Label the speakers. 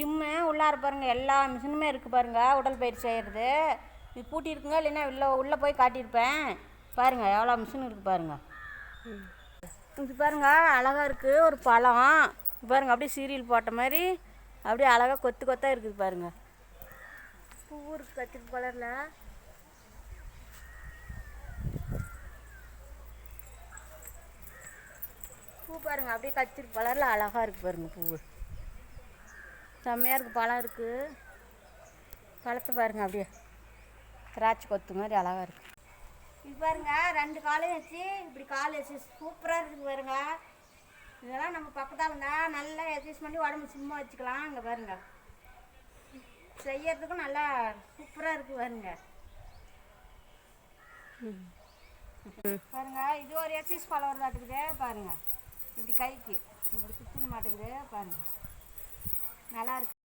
Speaker 1: Gym உள்ளார பாருங்கள், எல்லா மிஷினுமே இருக்குது பாருங்கள். உடற்பயிற்சி செய்கிறது இது பூட்டி இருக்குங்க, இல்லைன்னா உள்ளே போய் காட்டியிருப்பேன். பாருங்கள் எவ்வளோ மிஷின் இருக்குது பாருங்கள். இது பாருங்கள் அழகாக இருக்குது ஒரு பழம். பாருங்கள் அப்படியே சீரியல் போட்ட மாதிரி அப்படியே அழகாக கொத்து கொத்தாக இருக்குது பாருங்கள். பூ இருக்குது கத்திரி கலரில். பூ பாருங்கள் அப்படியே கத்திரி கலரில் அழகாக இருக்குது பாருங்கள். பூ செம்மையாக இருக்குது. பழம் இருக்குது. பழத்தை பாருங்கள் அப்படியே திராட்சை கொத்து மாதிரி அழகாக இருக்குது. இது பாருங்க 2 காலையும் வச்சு இப்படி கால் வச்சு சூப்பராக இருக்குது பாருங்க. இதெல்லாம் நம்ம பக்கத்தால் இருந்தால் நல்லா எக்ஸசைஸ் பண்ணி உடம்பு சும்மா வச்சுக்கலாம். இங்கே பாருங்க செய்யறதுக்கும் நல்லா சூப்பராக இருக்குது பாருங்க. பாருங்க இது ஒரு எக்ஸசைஸ் பழம் வருதாட்டுக்குது பாருங்க. இப்படி கைக்கு இப்படி சுற்றின மாட்டேங்குது பாருங்க, நல்லா இருக்கு.